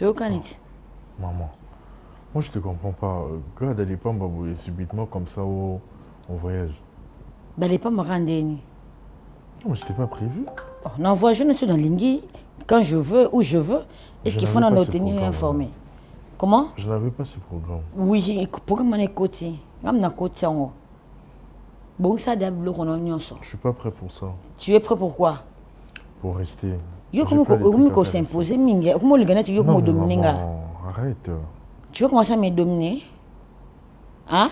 Tu es au Canit? Maman, moi je te comprends pas. Regarde, d'aller pas m'abouiller subitement comme ça au voyage. D'aller pas me rendre. Non, mais je t'ai pas prévu. Oh, non, voyage, je ne suis dans l'Ingui quand je veux, où je veux. Est-ce qu'il faut nous tenir informés? Comment? Je n'avais pas ce programme. Oui, programme est côté. Je côté en bon, ça d'abord on a Je suis pas prêt pour ça. Tu es prêt pour quoi? Pour rester. Yo comment s'imposer minga? Comment le gagner tu yo comment dominer? Arrête. Tu veux commencer à me dominer? Hein?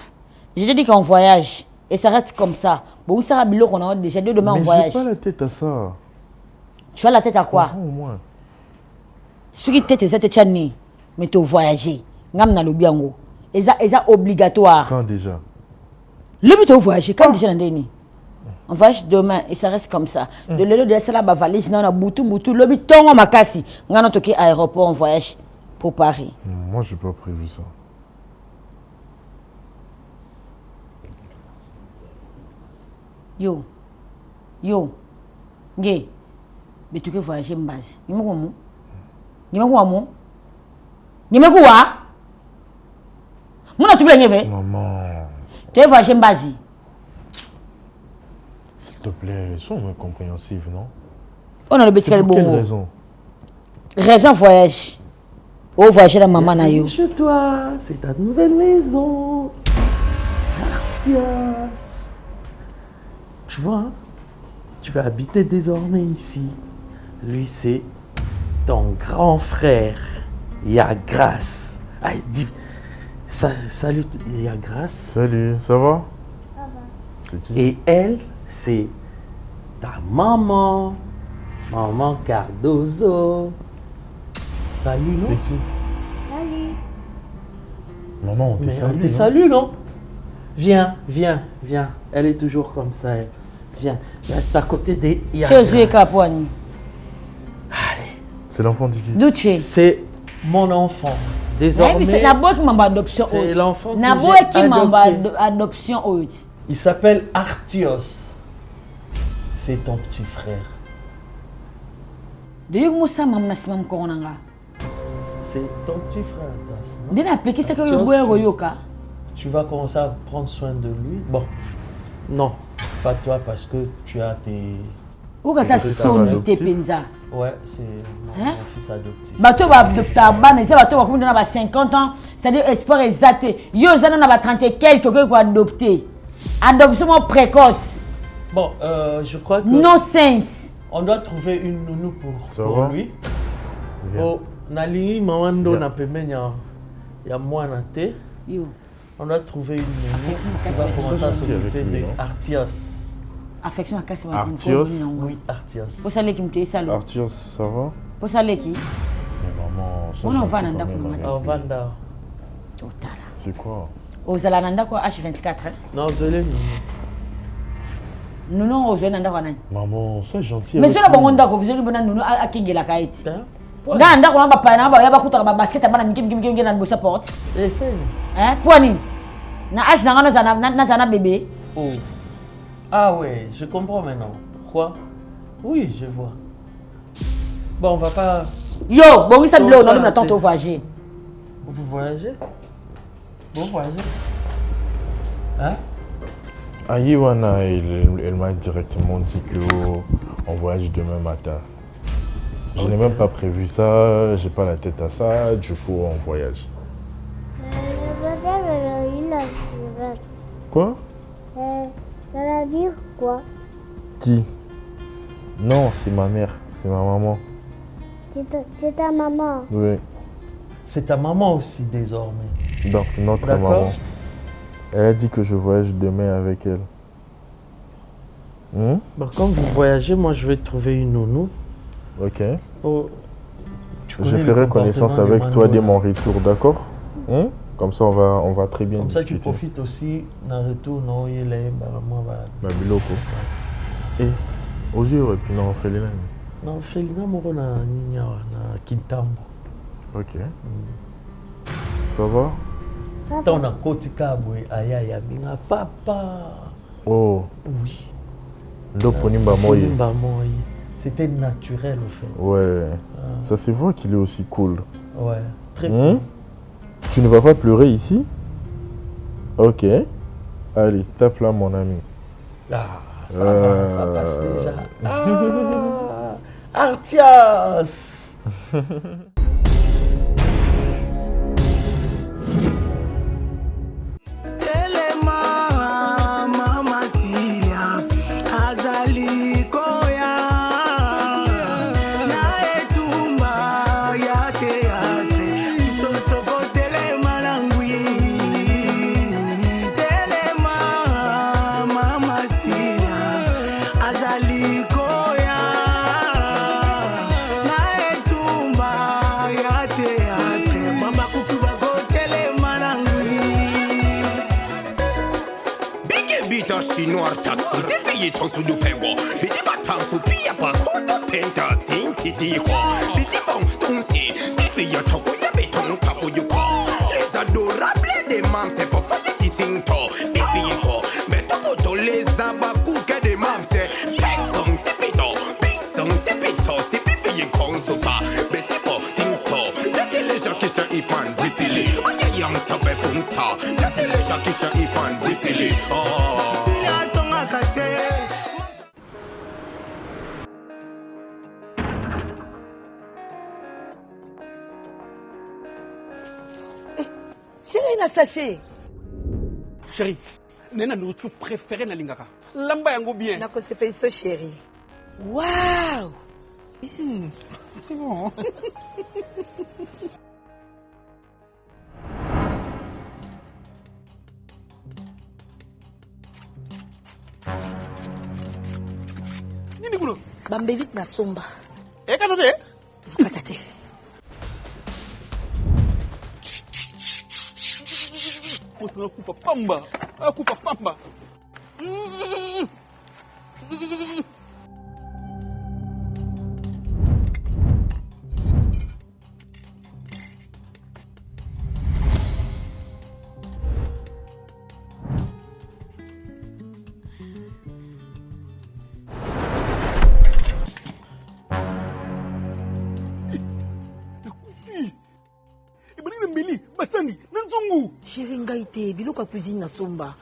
Je te dis qu'on voyage et ça reste comme ça. Bon, ça rabilo qu'on a déjà deux demain en voyage. Mais j'ai pas la tête à ça. Tu as la tête à quoi? Au moins. Ce qui tête c'est tchani, mais tu voyager. Ngam na lobiango. Et ça obligatoire. Quand déjà? Le but de voyager quand déjà dans deni. On voyage demain et ça reste comme ça. De l'élo de ça la valise non na boutou le but tongo makasi. Ngana toki aéroport on voyage pour Paris. Moi j'ai pas prévu ça. Yo. Ngé. Mais tu veux voyager en base. Ni mo mo. Ni me quoi? Mon tu veux ngé. Maman. Tu veux voyager en base. S'il te plaît, sois moins compréhensif, non? On a le petit bon. Quelle raison? Raison voyage. Oh voyager la maman na yo. Chez toi, c'est ta nouvelle maison. Artios. Tu vois, hein? Tu vas habiter désormais ici. Lui, c'est ton grand frère, Yagras. Ah, dis, salut, Yagras. Salut, ça va? Ça va. Et elle, c'est ta maman, maman Cardozo. Salut, non? C'est qui? Salut. Maman, on te Mais salue, on te salue, non? Viens. Elle est toujours comme ça. Elle. Viens, reste à côté des Jésus et Capone. Allez. C'est l'enfant du qui? Douche. C'est mon enfant. Désormais, c'est Nabo qui m'a adoption haute. c'est l'enfant que Nabo j'ai qui m'a adopté. adoption haute. Il s'appelle Artios. C'est ton petit frère. De yo musa mamna simam koronanga. C'est ton petit frère. Das, non? Dina peki c'est que yo Artios, boye royoka. Tu vas commencer à prendre soin de lui. Bon, non, pas toi parce que tu as tes... Ou kata Tes soni adoptif. te penza. Ouais, c'est mon, Hein? mon fils adoptif. Bato ba adopta bana, c'est bato ba comme dans 50 ans, c'est-à-dire espoir exact. Yo zana na ba 30 et quelques que ko adopter. Adoption précoce. Bon, je crois que No sense. on doit trouver une nounou Ça pour va? lui. Viens. Oh, Nali, Mamando, Viens. na pemeni, il y a moi na te. Yo. On doit trouver une nounou Affection, qui va affection. commencer à Affection s'occuper avec lui, de non? Artios. Affection à casse Artios. Oui, Artios. Pour ça les qui me salo. Arthur, ça va? Pour ça les qui. Mais maman, ça On en gentil va quand dans même la avec Oh, lui. Vanda. Otala. C'est quoi? Ozalananda ko H24 hein. Non, je l'ai mis. Nous non ozalanda ko nan. Maman, sois gentil Mais avec sur la lui. bangonda ko vous allez bona nous a kingela kaiti. Hein? Nga anda ko ba pa na ba ya ba kuta ba basket ba na miki na bosa porte. Essaye. Hein? Poani. Na H na zana bébé. Oh. Ah ouais, je comprends maintenant. Quoi? Oui, je vois. Bon, on va pas... Yo, bon oui ça Bon, bleu ça, on a tante t'es- au voyager. Vous voyagez? Vous voyagez? Hein? Ayiwana, elle m'a directement dit qu'on voyage demain matin. Je n'ai même pas prévu ça, j'ai pas la tête à ça, du coup on voyage. Quoi? Ça veut dire quoi? Qui? Non, c'est ma mère, c'est ma maman. C'est ta maman. Oui, C'est ta maman aussi désormais. donc notre D'accord. maman. Elle a dit que je voyage demain avec elle. Bon, comme vous voyagez, moi je vais trouver une nounou. Ok. Oh, tu Je connais le ferai connaissance comportement avec de toi dès Mano, mon là. retour, d'accord? Comme ça on va très bien Comme ça tu discuter. profites aussi d'un retour, non, il est moi, Ma biloko. Et aux yeux, et puis non, on fait les mêmes. non, Felina moko na Ninya na Kintambo. Ok. Ça va? Tant na kotika boy aya ya minga papa. Oh, Oui. Ndoko Nimba Moye. Nimba Moye. C'était naturel au fait. Ouais, ça se voit qu'il est aussi cool. Ouais, très bien. Tu ne vas pas pleurer ici? Ok. Allez, tape là, mon ami. Ah, ça va, ça passe déjà. Ah, Artias. Chinois tasu te fiye tonsu du pengo biti batansu pia pa kodo penta sinti diko biti bon tonsi te fiye toko ya beton kafu yuko les adorables des mams c'est pour faire qui sinto et fiye ko beto koto les abaku que des mams c'est peng song c'est pito ping song c'est pito c'est fiye konsupa besi po tingso yate les gens qui sont ifan brisili oya yang sabe funta yate les gens qui sont ifan brisili oh. Sachet. Chérie, nena nourriture préférée na lingaka. Lamba yango bien. Nako se paye ça chérie. Waouh. C'est bon. Nini kuno? Bambevit na somba. Kanote? Katate. Akupa pamba. Akupa pamba. Chérie ngaite, biloko cuisine na somba.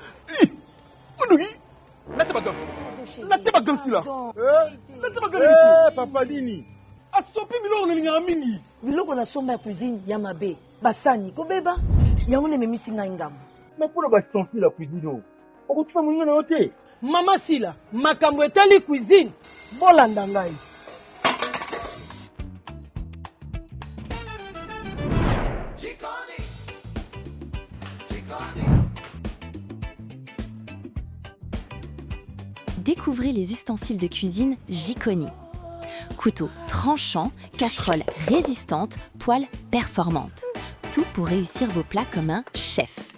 Onugi? Nate bagan. Nate bagan sila. Nate bagan. Papa Dini. Asopi biloko na mingi. Biloko na somba ya cuisine ya mabe. Basani ko beba. Yango ne memisi nga ngam. Mais pour ba sentir la cuisine. Oko tufa munga na hote. Mama sila, makambo etali cuisine. Bolanda ngai. Découvrez les ustensiles de cuisine Giconi. Couteau tranchant, casserole résistante, poêle performante. Tout pour réussir vos plats comme un chef.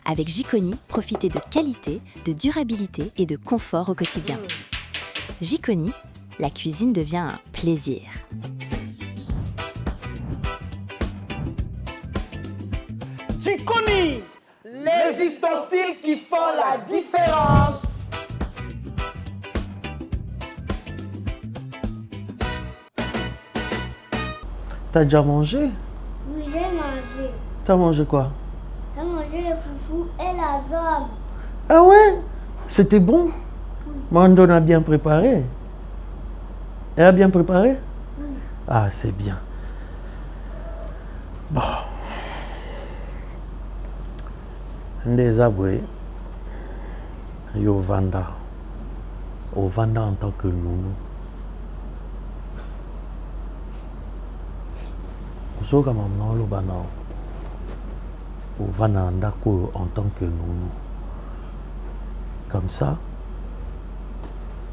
Avec Giconi, profitez de qualité, de durabilité et de confort au quotidien. Giconi, la cuisine devient un plaisir. Giconi, les ustensiles qui font la différence. T'as déjà mangé? Oui, j'ai mangé. T'as mangé quoi? J'ai mangé le foufou et la zone. Ah ouais? C'était bon? Oui. Mando a bien préparé. Elle a bien préparé? Oui. Ah, c'est bien. Bon. Des aboués. Yo Vanda. Au Vanda en tant que nounou. Soka maman lo bana au vana ndako en tant que nounou. Comme ça,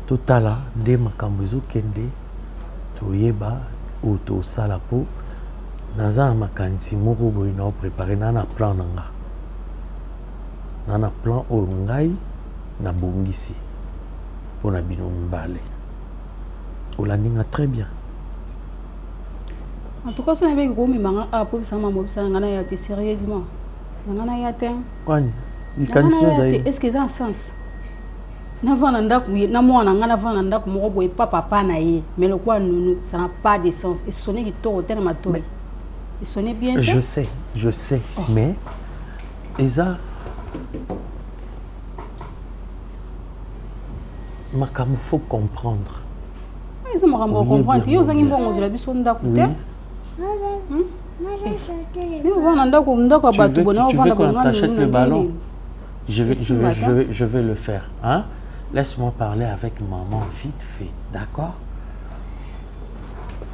tout à l'heure, dès ma kamuzo kende, to yeba ou to salapo, naza makanisi moko boy na préparer nana plan nanga. Nana plan o ngai na bongisi pour na bino mbale. Olandinga très bien. En tout cas, si on avait gros mimanga à pour ça, maman, ça n'a pas été sérieusement. N'a pas été. Kwani, likanisi zaidi. Est-ce que ça a un sens? N'avant ndak oui, na moi n'anga n'avant ndak mo boy papa na ye, mais le quoi nous ça n'a pas de sens. Et sonner qui tôt tel matin. Il sonnait bien. Je sais, mais Eza Makam, faut comprendre. Ils ont comprendre. Ils ont dit la biso ndaku te. Tu veux qu'on t'achète le ballon? Je vais le faire. Hein? Laisse-moi parler avec maman vite fait, d'accord?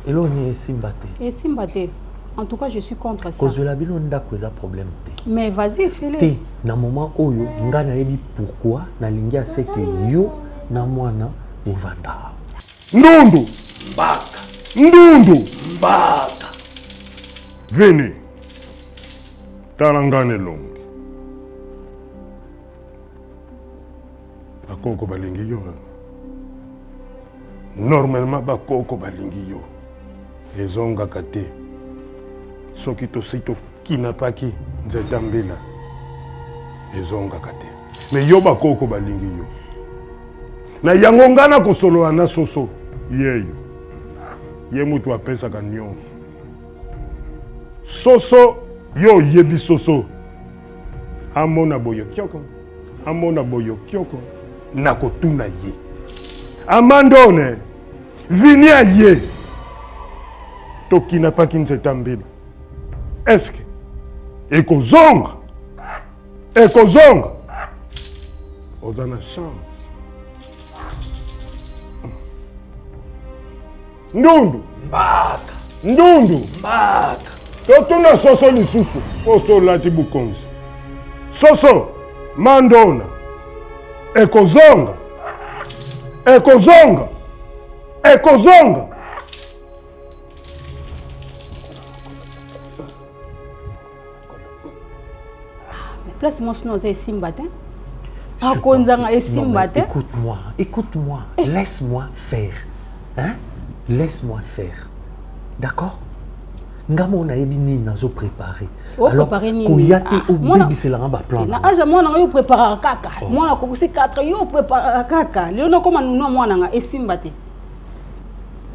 Et là, on est Simbate. Et Simbate. En tout cas, je suis contre ça. Cause de la bille, on a un problème. Mais vas-y, fais-le. Dans le moment où on a dit pourquoi, na lingia c'est que yo na mwana uvanda. Ndundu! Mbaka! Ndundu! Mbaka! Venez. Talangane longi. Bakoko balingi yo. Normalement bakoko balingi yo. Ezonga kate. Soki to sito kinapaki nzeta mbila. Ezonga kate. Mais yo bakoko balingi yo. Na yango ngana kosolo ana soso. Yeyo. Ye mutu apesaka nyonso. Soso yo yebi soso. Amona boyo kyoko. Amona boyo kyoko. Nakotuna ye. Amandone. Vinia ye. Tokina pa kinzeta mbila. Est-ce que ekozonga? Ekozonga. Ozana chance. Ndundu. Mbaka. Ndundu. Mbaka. Totuna soso lisusu. Oso lati bukonzi. Soso. Mandona. Ekozonga. Ekozonga. Ekozonga. Place-moi sinon c'est Simbate. Écoute-moi. Laisse-moi faire. Hein? Laisse-moi faire. D'accord? Ngamo na ebini nazo préparer. Alors koyate obebi c'est là en bas plan. Na aja moi na yo préparer kaka. Moi na ko c'est 4 yo préparer kaka. Léo na comment nous moi na Simbate.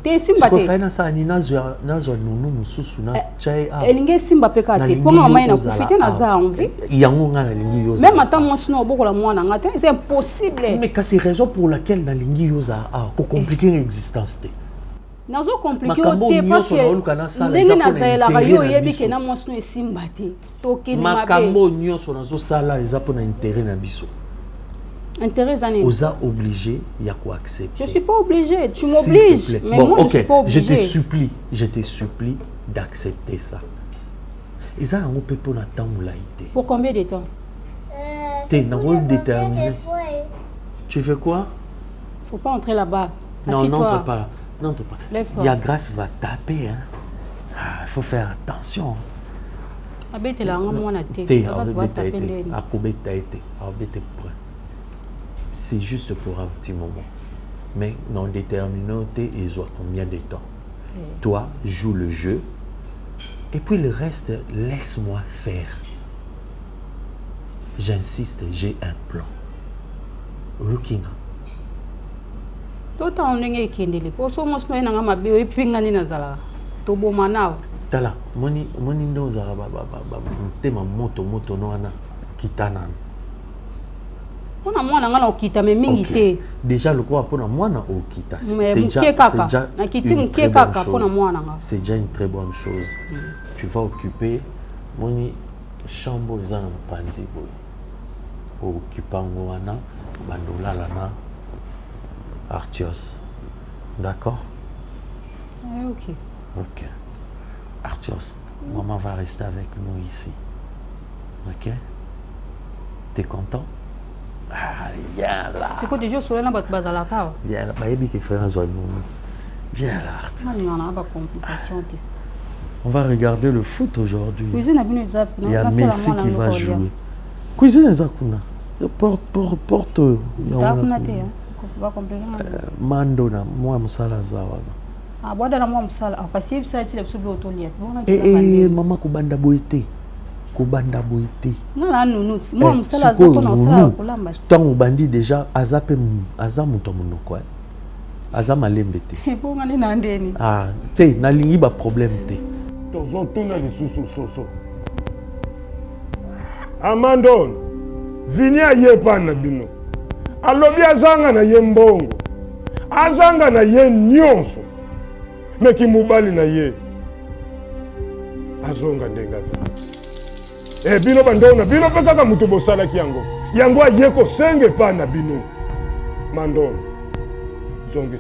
Te Simbate. Ko faina sa ni nazo nunu mususu na chai a. Elinge Simba peka te. Pour moi na kufite na za envie. Yango nga na lingi yoza. Même attends moi sinon bokola moi na ngate, c'est impossible. Mais c'est raison pour laquelle na lingi yoza a ko compliquer l'existence te. Nazo compliqué parce que ndenge nazaela yo yebi ke na moi sinon Simbate. Tokini mabe. Makambo nyonso nazo sala eza pour na intérêt na biso. Intérêt années. Oza obligé ya ko accepter. Je suis pas obligé, tu m'obliges. Mais bon, moi je suis pas obligé. Je te supplie d'accepter ça. Et ça on peut pour na temps laïté. Pour combien de temps? T'es dans rôle déterminé. Tu fais quoi? Faut pas entrer là-bas. Non, n'entre pas. N'entre pas. Lève-toi. Ya grâce va taper hein. Il faut faire attention. Abete la ngamo na te. T'es akobeta été. Abete prend. C'est juste pour un petit moment. Mais non déterminé, et soit combien de temps. Toi, joue le jeu. Et puis le reste, laisse-moi faire. J'insiste, j'ai un plan. Looking. Tout en ligne kindeli. Pour ce moment, nous avons ma bio et puis ngani nazala. Tobo manao. Tala, moni ndo za tema moto noana kitana. Pona mwana ngana okita me mingi te. Déjà le quoi pona mwana okita. C'est déjà na kiti mke kaka pona mwana nga. C'est déjà une très bonne chose. Tu vas occuper moni chambre za panzi boy. Occupango wana bandola lana Artios. D'accord? Ok. Ok. Artios, maman va rester avec nous ici. Ok? T'es content? Ah, viens là. C'est quoi déjà sur la base à la table? Viens là. Viens là. On va regarder le foot aujourd'hui. Il y a Messi qui va jouer. Cuisine Zakuna. Porte. Mandona, moi Msala Zawana. Ah, boda na moi Msala. Parce que ça tu l'as autoliat. Maman kubanda boité. Non, moi Msala Zakona Msala kulamba. Tant bandi déjà azape azamuto munoko. Azama lembete. Pour ngani na ndeni. Ah, te na lingi ba problème te. tozotuna lisusu soso Amandon vini aye pa na bino alobi azanga na ye mbongo azanga na ye nyonso meki mobali na ye azonga ndenga za bino bandona bino pe kaka mutu bosalaki yango aye kosenge pa na bino Mandon zongi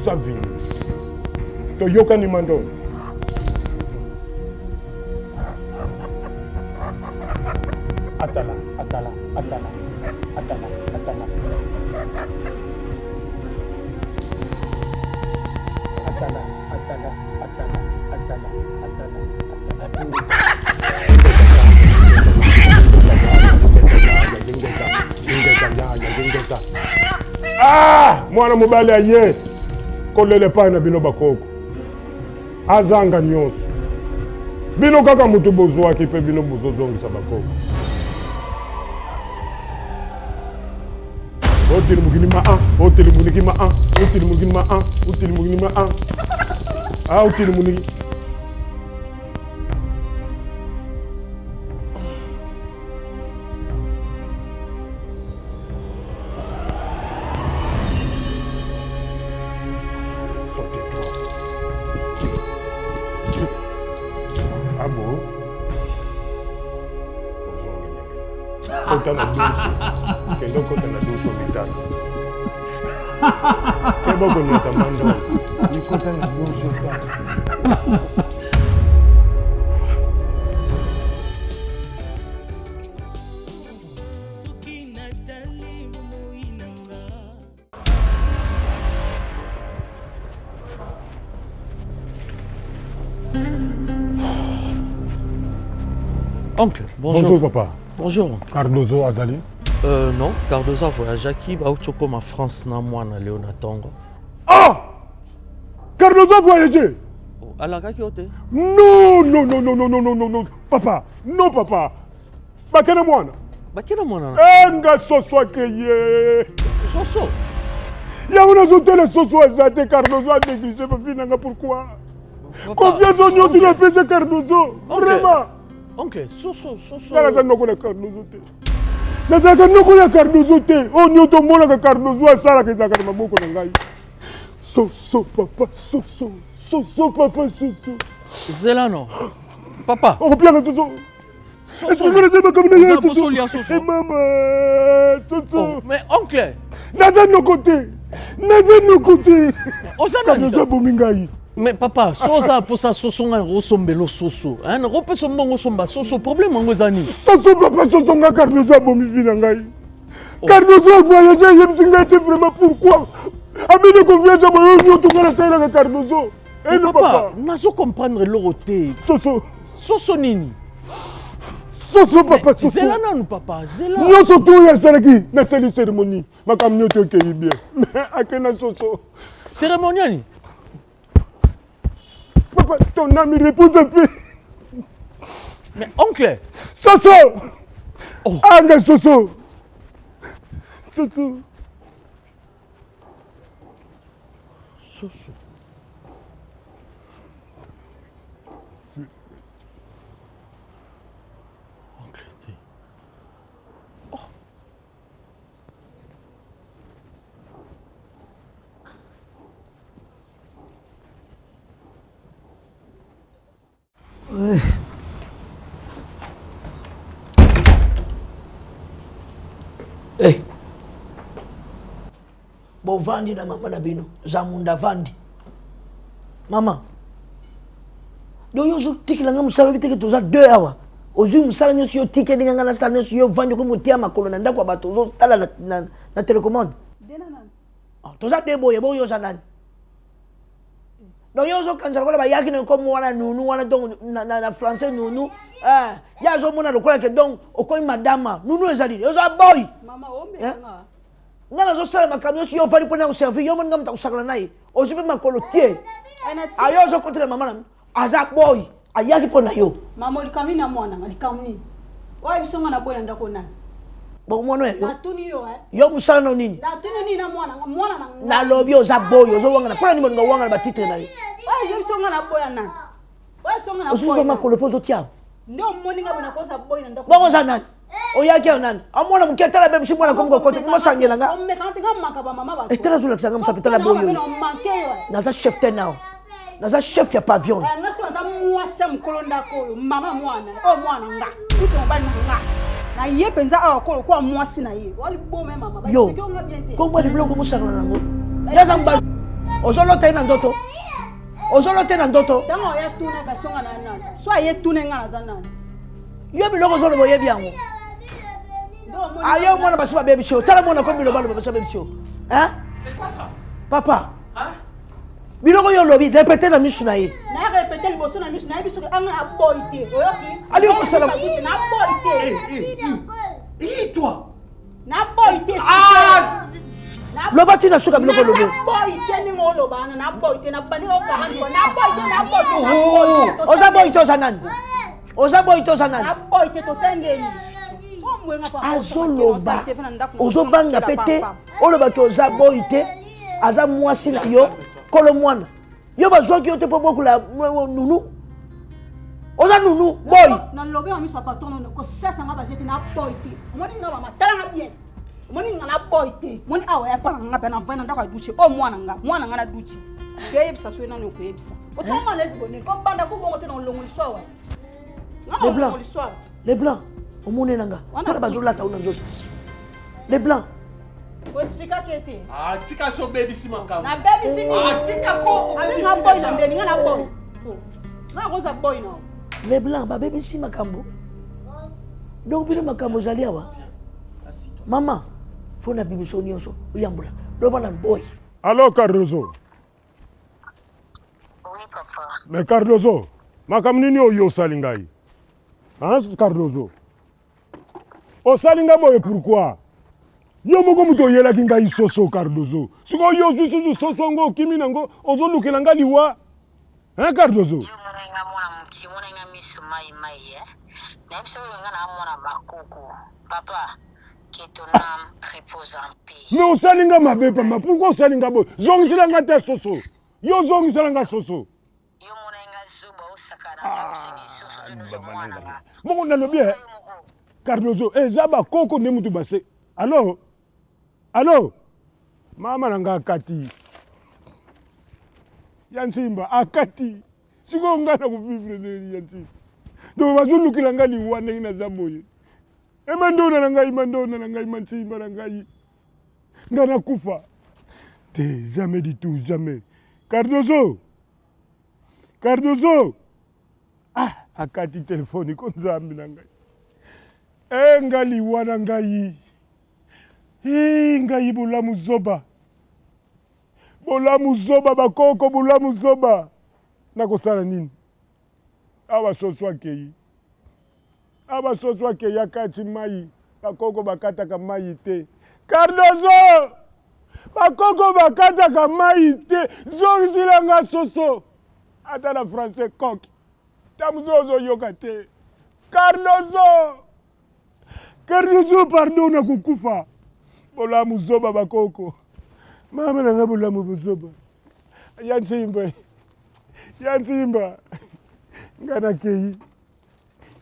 sa vini toyokani Mandon atala mwana mobali aye kolele pa na bino bakoko azanga nyonso bino kaka mutu bozwaki pe bino bozozongisa bakoko otili mugini ma otili muniki ma otili mugini ma otili mugini ma otili muniki Kendo kota na duso mitano. Kebo kwenye tamando. Nikota na duso tano. Oncle, bonjour. Bonjour papa. Bonjour. Cardozo Azali? Non, Cardozo a voyagé à qui? Au ma France, na moi, na Léona Tongo. Ah! Cardozo a voyagé? À la Kakiote? Non. Papa, non papa. Bakena mwana? Bakena mwana? Nga soso akeye. Soso? Ya on a sauté le soso Azate, Cardozo a négligé, pourquoi? Confiance en nous, tu l'as pesé Cardozo. Vraiment. Oncle, soso. Naza noko na Cardozo te. Naza noko ya Cardozo te. O nyoto mona ka Cardozo asala ke zakana maboko na ngai. Soso papa, soso papa, soso. Zelano. Papa. On bien soso. Est-ce que vous connaissez ma commune soso? Et maman, soso. Mais oncle. Naza noko te. Cardozo bomingai. Mais papa, soza pour ça soso nga rosombelo soso. Hein, rope sombongo somba soso problème ngo zani. Soso papa soso nga Cardozo bomi vina ngai. Cardozo voyagé yebsinga était vraiment pourquoi? Ami de confiance à moi on to ngala saila ka Cardozo. Eh non papa, nazo comprendre l'oroté. Soso nini? Soso papa soso. Zela non papa, zela. Nous surtout ya salaki na sali cérémonie. Makamnyo to ke bien. Mais akena soso. Cérémonie ni? Papa, ton ami repose un peu. Mais oncle. Soso. Oh. Anga soso. Soso. Oncle. Oh. Hey. Bo vandi na mama na bino, zamunda vandi. Mama. Do yo zo tikila nga musala biteke toza 2 hours. Ozu musala nyoso yo tike ninga nga na sala nyoso yo vandi ko mutia makolo na ndako bato zo tala na télécommande. Dena nani? Toza debo yebo yo sanani. Do yo zo kanjala kola ba yaki na ko mwana nunu wana donc na français nunu. Ya zo mona lokola ke donc okoyi madama nunu ezali. Yo za boy. Mama ombe nga. Ngana zo sala makamyo si yo fali pona ko servir yo manga mta kusakala nayi. Ozipe makolo tie. Ayo zo kontela mama na. Azak boy. Ayaki pona yo. Mama likamini na mwana, likamini. Wa bisonga na boy ndako nani? Bon mwana yo. Natuni yo Yo musala no nini? Natuni nini na mwana na lobi oza boy ozo wanga na pala ni mo ngawanga na titre na yo. Yo songa na boya na. Oya songa na boya. Ozo ma kolo pozo tia. Ndio mmoninga bana kosa boy na ndako. Bongo za nani? Oyaki ya nani? Amona muketa la bebe simwana komgo kote kuma sangela nga. Omekante nga makaba mama ba. Etela zula kisanga musapita la boy yo. Naza chef tenao. Naza chef ya pavillon. Ngasko naza mwasa mkolo ndako mama mwana. O mwana nga. Uti mobali nga. Na ye penza awa kolo kwa mwasi na ye. Wali bome mama ba. Yo. Kombo di bloko musakala nango. Yaza mba. Ozolo tena ndoto. Ozolo tena ndoto. Tango ya tuna ba songa na nani. So ye tuna nga na za nani. Yo biloko zolo boye byango. Ayo mwana basi ba baby show. Tala mwana kombi lo balo basi baby show. Hein? C'est quoi ça? Papa. Hein? Biloko yo lobi répéter na misu na ye. Na répéter le bosso na misu na biso anga na boité. Oyoki. Ali ko sala. Na boité. Et toi? Na boité. Ah! Lobati na suka biloko lobi. Na boité ni mo lobana na boité na bani o ka handi na boité. Oza boité oza nani? Oza boité oza nani? Na boité to sendeni. Azoloba. Ozo banga pete. Oloba ki oza boité. Aza mwasi na yo. Kolo mwana. Yo bazwa ki yo te po boku la nunu. Oza nunu boy. Na lobe on miso patron ko sesa nga ba jeti na boité. Moni nga ba matala nga bien. Moni nga na boité. Moni awa ya pa nga pe na vana ndaka duche. O mwana nga na duche. Ke yebisa so na no ko yebisa. O tama lezi bone ko banda ko bongo te na longo liswa wa. Les blancs. Les blancs. Au monde nanga. Tala bazola ta una njoto. Les blancs. Ko explica que te. Ah, tika so baby si makam. Na baby si. Ah, tika ko. Abi na boy na ndeni nga na boy. Na goza boy na. Les blancs ba baby si makambo. Donc bino makambo zali awa. Maman, faut na bibi so nyonso. Uyambula. Do bana boy. Allô Cardozo. Oui papa. Mais Cardozo, makam nini oyo salingai? Hein Cardozo? O salinga boy pourquoi? Yo moko muto yela kinga isoso Cardozo. Siko yo susu soso ngo kimi nango ozo lukela nga liwa. Hein Cardozo? Yo mona mwana muti mona nga misu mai na biso nga na mwana bakoko. Papa, que ton âme repose en paix. Mais o salinga mabe pamba, pourquoi o salinga boy? Zongisela nga te soso. Yo zongisela nga soso. Yo mona nga zuba usakana usengi soso de nous mwana nga. Bon na lobi Cardozo, zaba koko ne mutu base. Allô? Allô? Mama nanga akati. Yansimba akati. Siko ngana kuvivre de yansi. Do bazulu kilanga ni wane ina zaboye. Mandona nanga mansimba nanga. Ngana kufa. T'es jamais du tout, jamais. Cardozo. Cardozo. Ah, akati telefoni konzambi nanga. Ngali wana ngai. Ngai bulamu zoba. Bulamu zoba bakoko bulamu zoba. Nakosala nini? Awa soswa kei. Awa soswa kei akati mai. Bakoko bakataka mai te. Cardozo! Bakoko bakataka mai te. Zongisila nga soso. Ata na français coq. Tamuzozo yokate. Cardozo! Cardozo pardon na kukufa. Bolamu zoba bakoko. Mama nanga bolamu zoba. Yansimba. Yansimba. Ngana kei.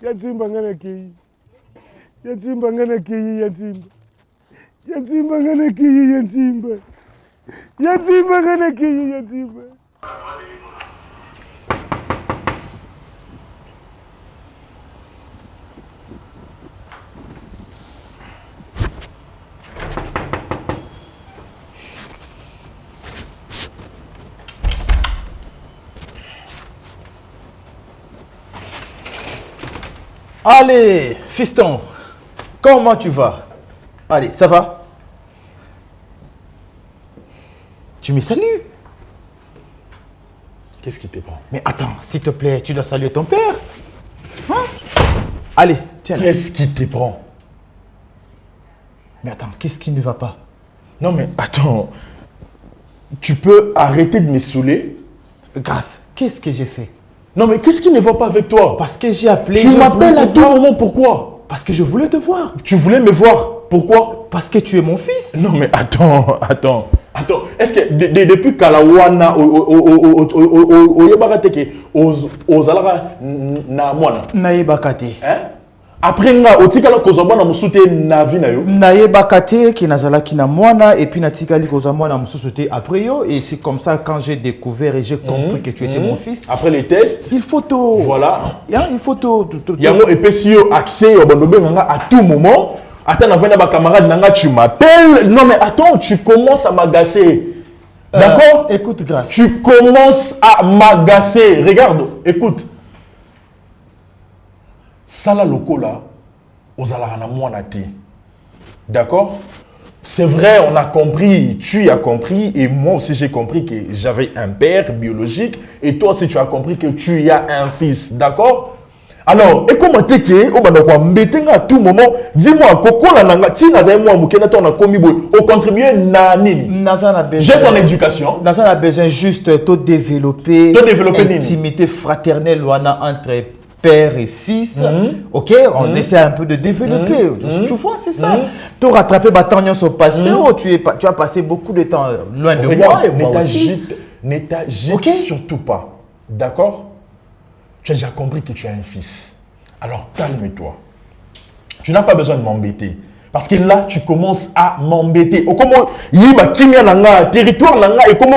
Yansimba ngana kei. Yansimba ngana kei yansimba. Yansimba ngana kei yansimba. Yansimba ngana kei yansimba. Allez, fiston, comment tu vas? Allez, ça va? Tu me salues? Qu'est-ce qui te prend? Mais attends, s'il te plaît, tu dois saluer ton père. Hein? Allez, tiens. Qu'est-ce qui te prend? Mais attends, qu'est-ce qui ne va pas? Non mais attends, tu peux arrêter de me saouler? Grâce, qu'est-ce que j'ai fait? Non mais qu'est-ce qui ne va pas avec toi? Parce que j'ai appelé... Tu m'appelles à tout moment, pourquoi? Parce que je voulais te voir. Tu voulais me voir? Pourquoi? Parce que tu es mon fils. Non mais attends. Est-ce que depuis Kalawana oyebakateke ozalara na mwana? Naebakate. Hein? Après nga otikala kozwa na musute na vie na yo. Naebakate ki nazalaki na mwana et puis natikali kozwa mwana musute après yo et c'est comme ça quand j'ai découvert et j'ai compris que tu étais mon fils. Après les tests, il faut tout. Voilà. Il faut tout. Yango epesio accès au bandobe nga à tout moment. Attends, avec ma camarade nanga tu m'appelles. Non mais attends, tu commences à m'agacer. D'accord? Écoute grâce. Tu commences à m'agacer. Regarde, écoute. Sala lokola ozalaka na mwana te. D'accord? C'est vrai, on a compris, tu as compris et moi aussi j'ai compris que j'avais un père biologique et toi aussi tu as compris que tu as un fils. D'accord? Alors, et comment t'es que à tout moment, dis-moi, kokola nanga ti nazaye moi mukena to na komi boy, au contribuer na nini? J'ai ton éducation. Naza a besoin juste de développer intimité fraternelle entre père et fils. Ok, on essaie un peu de développer. Tu vois, c'est ça. Tu rattraper Batagnon au passé, tu as passé beaucoup de temps loin de moi et moi aussi. Ne t'agite surtout pas. D'accord? Tu as déjà compris que tu as un fils. Alors calme-toi. Tu n'as pas besoin de m'embêter. Parce que là, tu commences à m'embêter. Comment territoire et comment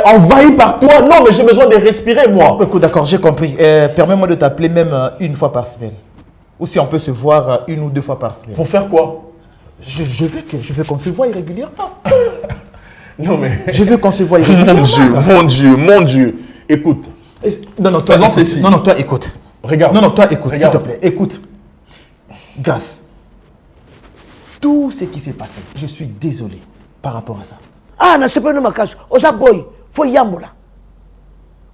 envahi par toi. Non, mais j'ai besoin de respirer, moi. Écoute, d'accord, j'ai compris. Permets-moi de t'appeler même une fois par semaine. Ou si on peut se voir une ou deux fois par semaine. Pour faire quoi? Je veux qu'on se voie régulièrement. Non, mais... Je veux qu'on se voie régulièrement. Mon Dieu. Écoute. Non, toi, écoute. Non, toi, écoute. Regarde. Non, toi, écoute, s'il te plaît. Écoute. Grâce. Tout ce qui s'est passé, je suis désolé par rapport à ça. Ah, na sepe no makaso. Oza boy, fo yambola.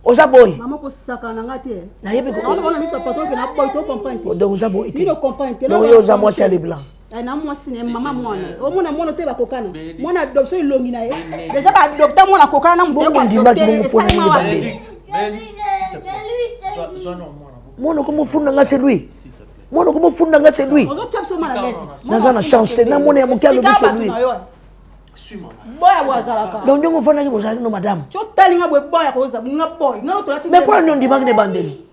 Oza boy. Maman ko saka na ngate. Na yebe ko. On a mis sa pato que na boy to comprendre. Donc oza boy. Ni no comprendre. Donc yo oza moi c'est les blancs. Na moi sine maman mwana. O mona mona te ba kokana. Mona adoption ilongi na ye. Déjà ba adopter mona kokana na mbo ko ndimaki ko pona ni bandeli. Mona ko mo funda nga c'est lui. Moi, comment funda nga c'est lui. Naza na chance na mona ya mokalo bi c'est lui. Suis-moi. Boya wazalaka. Donc ndongo fanda ki bozali no madame. Chotali nga boya ko za nga boy. Nga to lati. Mais pourquoi non dimaki ne bandeli?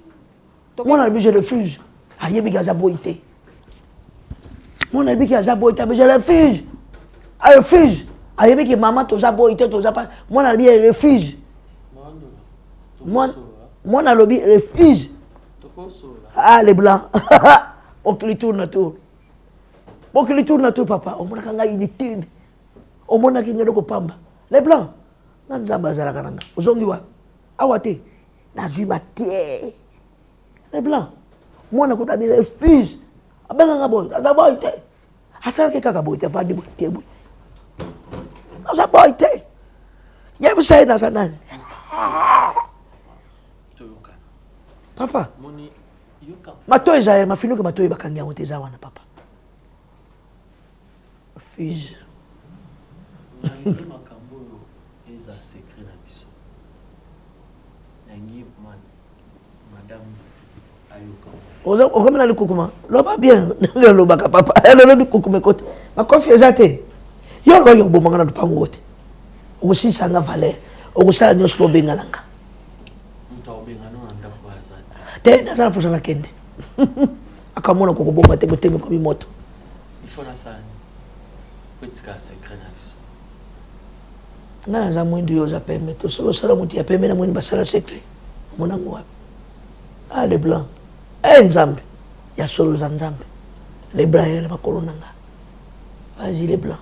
Mona bi je refuse. Ayebi gaza boité. Mona bi ki gaza boité, mais je refuse. I refuse. Ayebi ki maman to za boité to za pas. Mona bi refuse. Mona lobi refuse. Ah, les blancs. On lui tourne tout. On lui tourne tout, papa. On m'a dit inutile. On m'a dit que pamba. Les blancs. Nan zamba zala kananga. Aujourd'hui wa. Awate. Nazima tie. Les blancs. Moi na kota bi refuse. Abanga ngabo. Azaba ite. Asala ke kaka boite fandi boite. Azaba ite. Yem say na sanan. Papa. Matoi za mafinuka matoi bakangia moteza wana papa. Fils. Makambo eza secret na biso. Nangi madame ayoka. Oza okomela likukuma. Loba bien. Loba ka papa. Elo lo kukume kote. Ma confiance te. Yo lo yo bomanga na dupango wote. Okusisa nga valer. Okusala nyoslo bengalanga. Te nazala pour la kende. Akamona ko bomba te goteme ko moto. Il faut la sani. Wetika secret na biso. Ngana za mwindi yo za peme to so sala muti ya peme na mwindi basala secret. Mona ngwa. Ah les blancs. Nzambe. Ya solo za nzambe. Les blancs ya makolo nanga. Vas-y les blancs.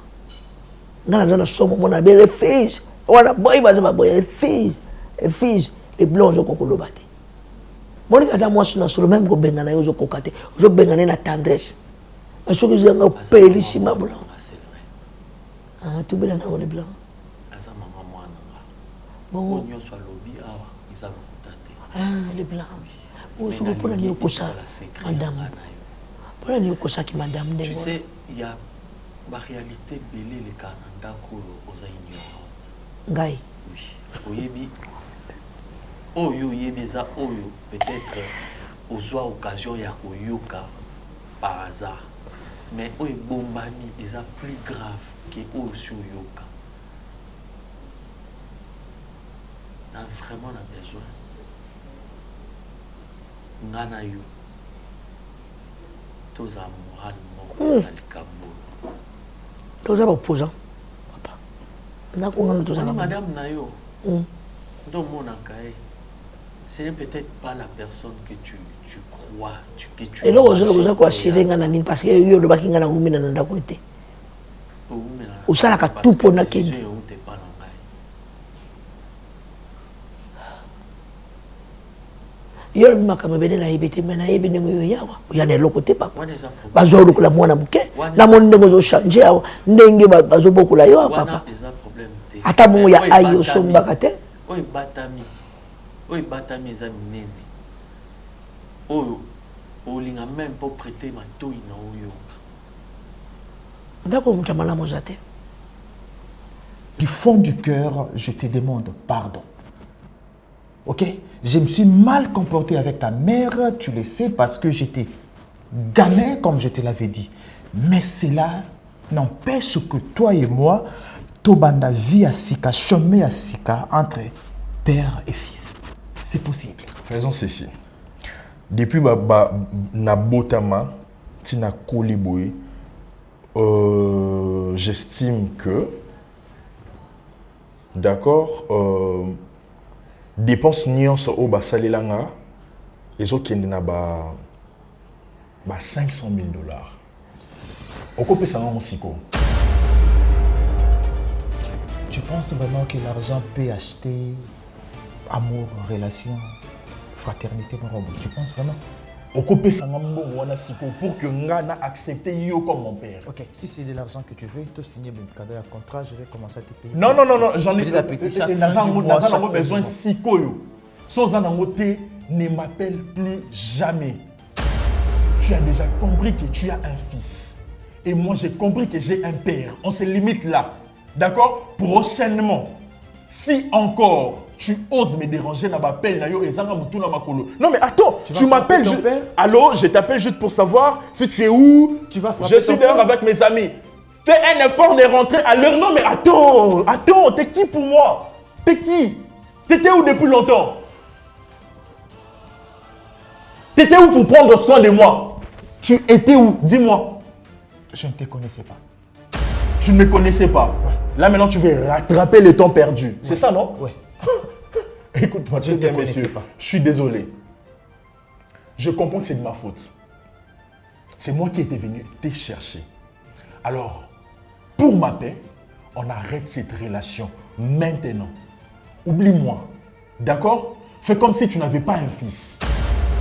Ngana za na somo mona be les filles. Wana boy baza ba boy les filles. Les filles les blancs zo kokolo bate. Moi, je suis sur le même groupe, je suis cocaté, je suis na tendresse. Je suis un peu blanc. C'est vrai. Ah, tout bien dans les blancs. Asa maman moi bon, on soit lobby awa, ils ont contacté. Ah, les blancs. Moi, je suis pour la nyokosa, madame. Pour la nyokosa qui madame. Tu sais, il y a la réalité belé les Canada aux ignorantes. Gaï. Oui. Oyebi. Oyo yebeza oyo peut-être aux occasion ya koyoka par hasard Mais oyo bombami est plus grave que oyo sur yoka. On a vraiment besoin. Ngana yo. Tous à moral mort dans le Cameroun. Tous à opposant. Papa. Na ko ngana tous à madame na yo. Donc mon akaye. Ce n'est peut-être pas la personne que tu crois, que tu. Et là, je quoi assurer ngana nini parce que yo le baki ngana ngumina na ndako ete. Usala ka tout pona kini. Yo le makama bene na yebete mena yebe nengo yo yawa. Uya na loko te papa. Bazo lokula mwana muke. Na mon nengo zo changer awa. Ndenge bazo bokula yo papa. Ata bongo ya ayo somba kate. Oy batami. Oy batami eza minene. Oyo olinga même pour prêter ma toyi na oyo. D'accord, mutamala mozate. Du fond du cœur, je te demande pardon. Ok? Je me suis mal comporté avec ta mère, tu le sais, parce que j'étais gamin, comme je te l'avais dit. Mais cela n'empêche que toi et moi, Tobanda vie à Sika, chemin à Sika, entre père et fils. C'est possible. Faisons ceci. Depuis Nabotama, Tina Koliboui, j'estime que, d'accord, dépenses nuances au Basalilanga, ils ont 500 000 $. Au côté ça va Tu penses vraiment que l'argent peut acheter amour, relation, fraternité, tu penses vraiment? Au côté ça va pour que Ngana accepte yo comme mon père. Ok, si c'est de l'argent que tu veux, tu signes le contrat, je vais commencer à te payer. Non, j'en ai besoin si koyo. Sans Anangote ne m'appelle plus jamais. Tu as déjà compris que tu as un fils. Et moi j'ai compris que j'ai un père. On se limite là. D'accord? Prochainement, si encore tu oses me déranger, na m'appelle na yo ezanga mutu na makolo. Non mais attends, tu m'appelles juste. Allô, je t'appelle juste pour savoir si tu es où. Tu vas frapper. Je suis dehors avec mes amis. Fais un effort de rentrer à l'heure. Non mais attends, t'es qui pour moi? T'es qui? T'étais où depuis longtemps? T'étais où pour prendre soin de moi? Tu étais où? Dis-moi. Je ne te connaissais pas. Tu ne me connaissais pas? Ouais. Là maintenant tu veux rattraper le temps perdu. Ouais. C'est ça, non? Oui. Écoute-moi, je ne te connaissais pas. Je suis désolé. Je comprends que c'est de ma faute. C'est moi qui étais venu te chercher. Alors, pour ma paix, on arrête cette relation maintenant. Oublie-moi. D'accord? Fais comme si tu n'avais pas un fils.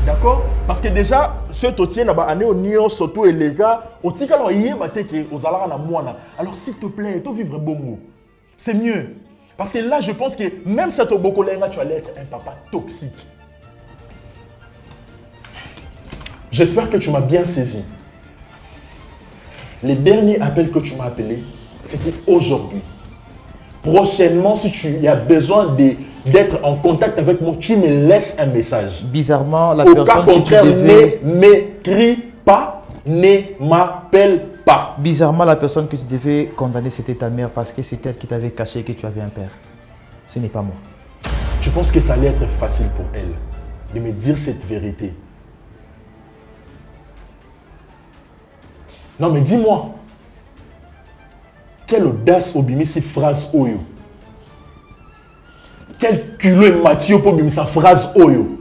D'accord? Parce que déjà, ce totier n'a pas année au nion, surtout et les gars, au tika alors hier bateke aux alara na moana. Alors s'il te plaît, tu vivre bon mot. C'est mieux. Parce que là, je pense que même si tu as beaucoup d'air, tu allais être un papa toxique. J'espère que tu m'as bien saisi. Les derniers appels que tu m'as appelé, c'était aujourd'hui. Prochainement, si tu as besoin d'être en contact avec moi, tu me laisses un message. Bizarrement, la personne que tu devais... ne m'écris pas, ne m'appelle pas. Bizarrement, la personne que tu devais condamner, c'était ta mère parce que c'est elle qui t'avait caché que tu avais un père. Ce n'est pas moi. Je pense que ça allait être facile pour elle de me dire cette vérité. Non mais dis-moi, quelle audace obimi ces phrases oyo. Quel culot et Mathieu pour obimi sa phrase oyo.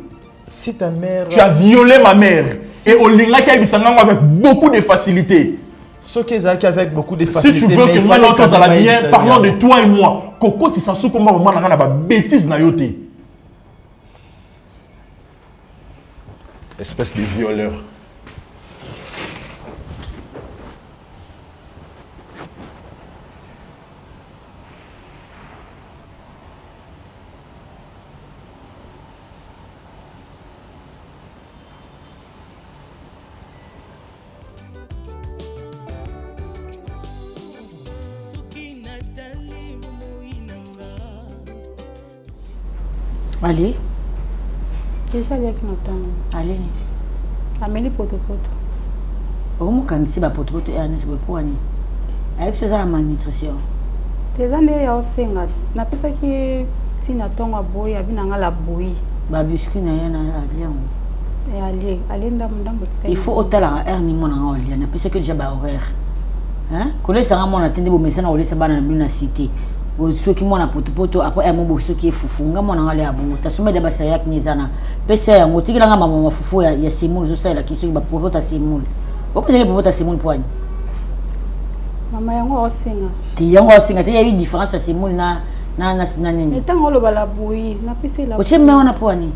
Si ta mère... Tu as violé ma mère. Si... Et Olinga qui a eu avec beaucoup de facilité. Ce qu'ils ont avec beaucoup de facilité. Si tu veux que moi l'autre ça la bien, parlant de toi et moi. Coco tu s'en comment maman n'a pas bêtise na yote. Espèce de violeur. Allez. Qu'est-ce qu'il y a qui m'attend? Allez. Amélie poto. Comment quand c'est pas pour toi Ernest Bopoani? Avec ça la malnutrition. Déjà né ya osenga. Na pesa ki tina tonga boy abinanga la boy. Ba biscuit na yana aliango. Et alenda mundambo tsika. Il faut otala Ernie mona ngoli na pesa que déjà ba horaire. Hein? Quand ça nga mona tende bo mesana ole sa bana na cité. Ceux qui mona poto après un mot ceux qui fufunga mona ngale abo. Ta somé de ba saya kinizana. Pesa ya ngotikila nga mama fufu ya simul zo sa la kiso ba poto simul. Pourquoi vous avez Simon Poigne? Maman yango osenga. Ti yango osenga te yayi différence à Simon na nini. Mais tango loba la boui, na pese la. Oche me wana Poigne.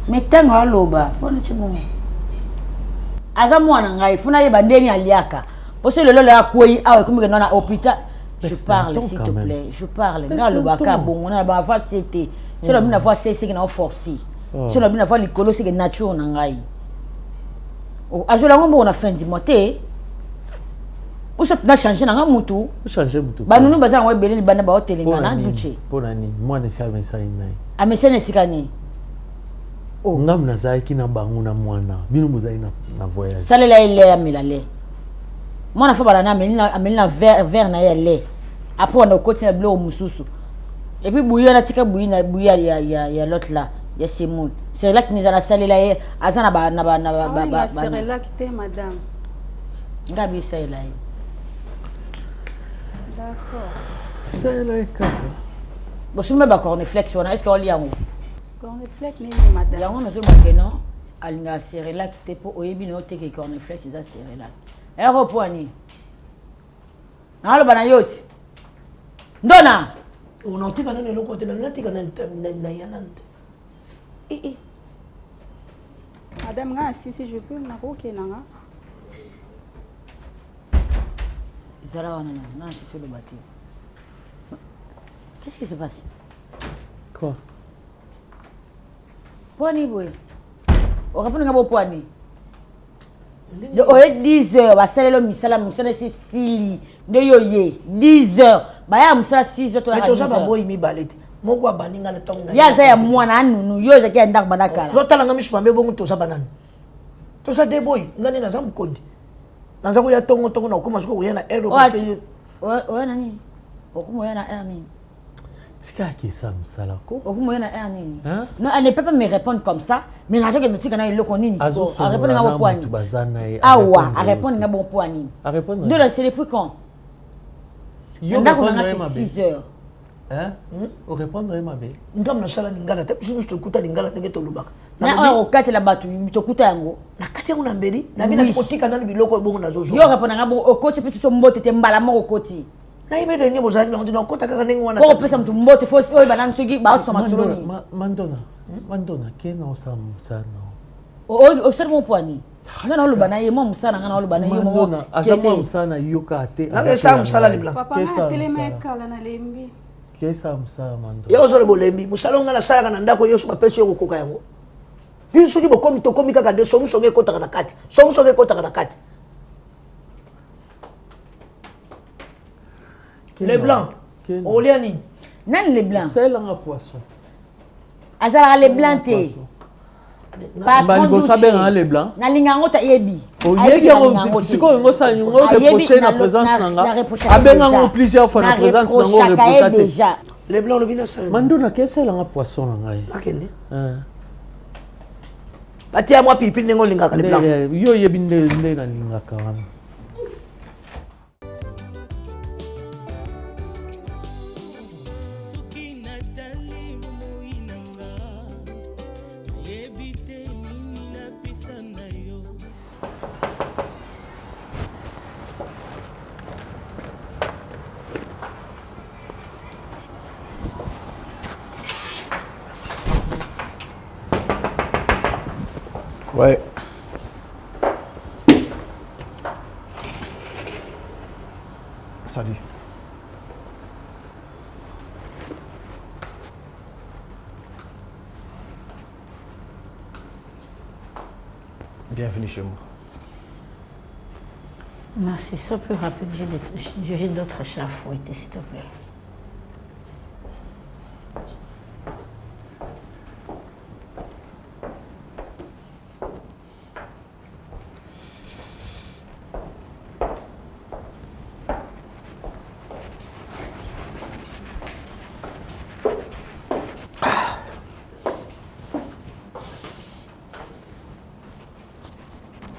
Mais tango loba, pona chimo. Aza mwana ngai funa ye bandeni aliaka. Parce que le lolo akoi awe kumike na hôpital. Je parle s'il te plaît, je parle. Na loba ka bon, na ba fa c'était. C'est la bina fois c'est que na forcer. C'est la bina fois likolo c'est que nature na ngai. Oh, azola ngombo on a fin du mois té. Ou ça n'a changé na mutu. Changer mutu. Ba nunu baza ngwe beleni bana ba hotelinga na duche. Pona ni moi ne sais ça inai. A mesene sikani. Oh, ngam na zai kina bangu na mwana. Bino muzai na voyage. Salela ile ya milale. Mwana fa bana na amelina vert na yele. Après on a côté na bleu mususu. Et puis bouillir na tika bouillir ya l'autre là. Ya Simon. C'est là que nous allons saler là. Azana ba c'est là qui t'es madame. Gabi c'est là. D'accord. C'est là que. Bon, si on met ba cornflakes, est-ce qu'on lit en haut? Cornflakes ni madame. Ya on a zo non. Alinga c'est là qui t'es pour oyebi no te que cornflakes ça c'est là. Aéroport. Nalo bana yoti. Ndona. On a tika nani loko tena natika na yanante. Madame, si je peux, na roke nanga. Zara wana non, c'est sur le bâtiment. Qu'est-ce qui se passe? Quoi? Poani boy. On rappelle ngabo poani. De oye 10h, ba salelo misala musana c'est sili. De yoye 10h. Ba ya musala 6h to ya. Mais toza ba boy mi balete. Moko abaninga na tonga. Ya za ya mwana nunu yo za kia ndak banakala. Zotala nga misu pambe bongo toza banani. Toza de boy ngani na zamu kondi. Naza ko ya tongo na okoma siko kuyana ero parce que oya nani? Okuma oya na nani? Tika ki ça msala ko? Okuma oya na nani? Non, elle ne peut pas me répondre comme ça, mais na joke mutika na iloko nini? A répondre ngabo poani. Awa, a répondre ngabo poani. A répondre. De la c'est depuis quand? Yo répondre ma 6h. Hein? Au répondre ma bé. Ngam na sala ningala te je te kuta lingala ndenge to lubaka. Na o kati la batu to kuta yango. Na kati yango na mbeli na bina kotika nani biloko bongo na zozo. Yo répondre ngabo o koti pesi so mbote te mbala mo koti. Na ibe de nyebo zaki na ndina kota kaka nengo wana. Ko pesa mtu mbote fo o banana tsugi ba so masoloni. Mandona ke na osam sana. O ser mon poani. Ngana olubana ye mo musana ngana olubana ye mo. Azama musana yoka te. Na ke sa musala libla. Papa na telema kala na lembi. Kesa msala mando. Yo zo le bolembi musala ngana sala kana ndako yo so bapesi yo kokoka yango. Biso ki bokomi to komi kaka de somu songe kota kana kati. Somu songe kota kana kati. Les blancs. Oliani. Nan les blancs. C'est là un poisson. Azara les blancs te. Patron du saber les blancs. Na lingango ta yebi. Yebi ngo siko ngo sa ngo reprocher na présence nanga. Abenga ngo plusieurs fois na présence ngo reprocher déjà. Les blancs le bina ça. Mandona qu'est-ce là un poisson nanga. Akende. Bati ya mwa pipi nengo lingaka les blancs. Yo yebi nde na lingaka wana. Ouais. Salut. Bienvenue chez moi. Merci, sois plus rapide, j'ai d'autres chats à fouetter, s'il te plaît.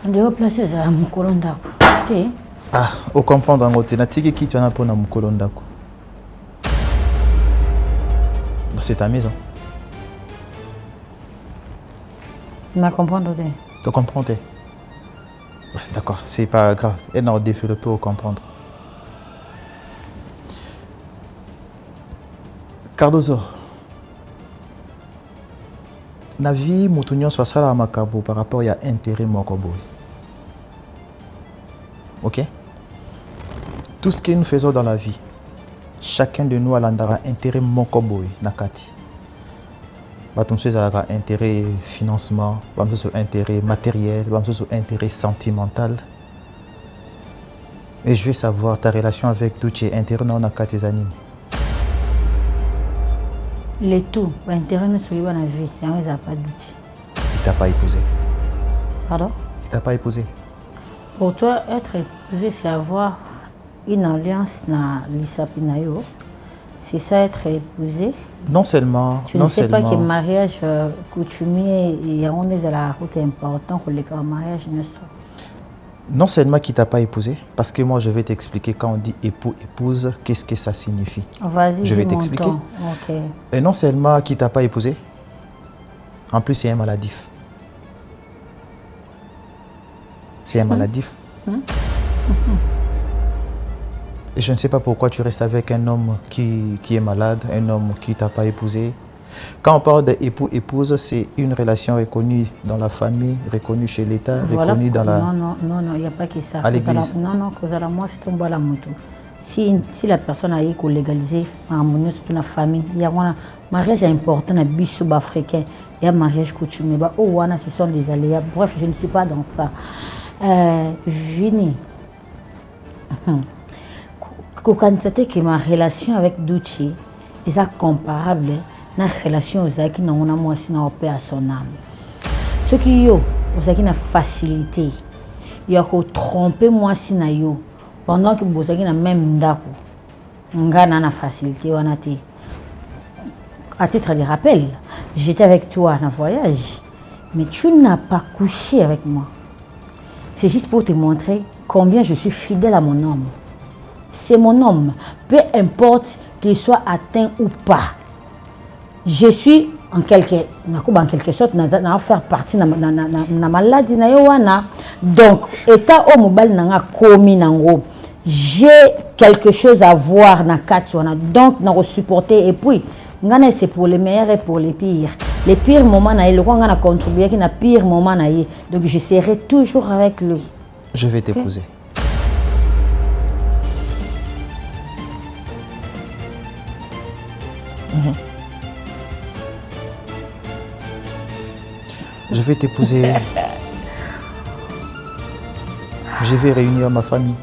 On doit placer ça à Mukolondako. Ah, au comprendre en côté, natiki qui tu en as pour Mukolondako. C'est ta maison. Tu m'as compris? Tu comprends? D'accord, c'est pas grave. Elle n'a développé au comprendre. Cardozo. La vie, Moutounion soit ça à Makabo par rapport à intérêt Mokoboy. Ok? Tout ce que nous faisons dans la vie, chacun de nous a intérêt Mokoboy Nakati. Batumse a intérêt financement, intérêt matériel, intérêt sentimental. Et je veux savoir ta relation avec Duce, intérêt dans Nakati Zanini. Les tout, l'intérêt ne suit pas la vie, il n'y a pas de doute. Il t'a pas épousé. Pardon? Il t'a pas épousé. Pour toi, être épousé, c'est avoir une alliance na l'isapinayo. C'est ça, être épousé. Non seulement. Tu ne sais pas que le mariage coutumier et on est à la route important que le mariage ne soit. Non seulement qu'il t'a pas épousé, parce que moi je vais t'expliquer quand on dit époux, épouse, qu'est-ce que ça signifie. Vas-y, je vais t'expliquer. Okay. Et non seulement qu'il t'a pas épousé, en plus c'est un maladif. C'est un maladif. Et je ne sais pas pourquoi tu restes avec un homme qui est malade, un homme qui t'a pas épousé. Quand on parle d'époux-épouse, c'est une relation reconnue dans la famille, reconnue chez l'État, voilà. Reconnue dans la... Non, il n'y a pas que ça. À l'église. Non, moi, c'est un bon moto. Si la personne a eu qu'on légaliser, c'est une famille. Il y a un mariage important dans le bisou africain. Il y a un mariage coutumier. Ce sont des aléas. Bref, je ne suis pas dans ça. Vini. Quand que ma relation avec Duce est comparable à la relation avec moi na paix à son âme. Ce qui yo, vous avez une facilité. Il y a que tromper moi si na yo pendant que vous avez la même ndako. Ngana na facilité wana te. À titre de rappel, j'étais avec toi en voyage, mais tu n'as pas couché avec moi. C'est juste pour te montrer combien je suis fidèle à mon homme. C'est mon homme, peu importe qu'il soit atteint ou pas. Je suis en quelque sorte à faire partie de la maladie. Donc, état au mobile n'a commis nango. J'ai quelque chose à voir dans le donc n'a supporter et puis c'est pour les meilleurs et pour les pires. Les pires moments on a contribué qui n'a pire moment donc je serai toujours avec lui. Je vais t'épouser. Je vais t'épouser. Je vais réunir ma famille.